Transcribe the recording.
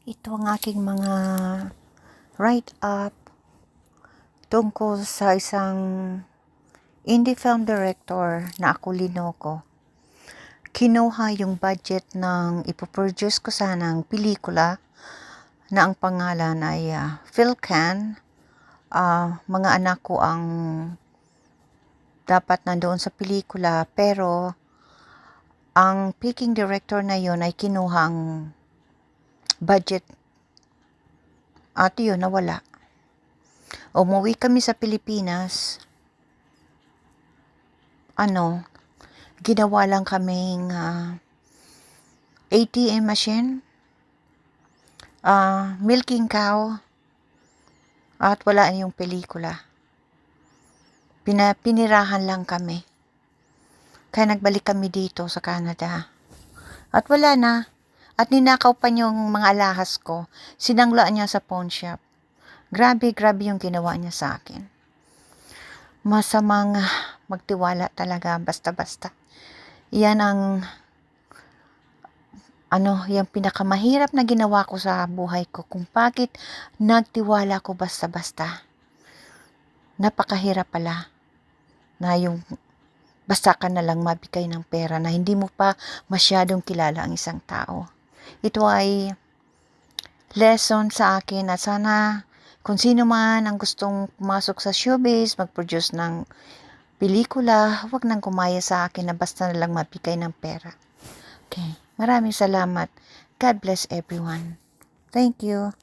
Ito ang aking mga write-up tungkol sa isang indie film director na Aquilino ko. Kinuha yung budget ng ipoproduce ko sanang pelikula na ang pangalan ay PhilCan. Mga anak ko ang dapat nandoon sa pelikula, pero ang picking director na yon ay kinuha ang budget at yun, nawala. Umuwi kami sa Pilipinas. Ginawa lang kaming ATM machine, milking cow, at wala yung pelikula. Pinirahan lang kami. Kaya nagbalik kami dito sa Canada. At wala na. At ninakaw pa yung mga alahas ko. Sinanglaan niya sa pawn shop. Grabe yung ginawa niya sa akin. Masamang magtiwala talaga basta-basta. Yan ang yung pinakamahirap na ginawa ko sa buhay ko, kung bakit nagtiwala ko basta-basta. Napakahirap pala na yung basta ka na lang mabigay ng pera na hindi mo pa masyadong kilala ang isang tao. Ito ay lesson sa akin, at sana kung sino man ang gustong pumasok sa showbiz, mag-produce ng pelikula, huwag nang kumaya sa akin na basta na lang mabigay ng pera. Okay. Maraming salamat. God bless everyone. Thank you.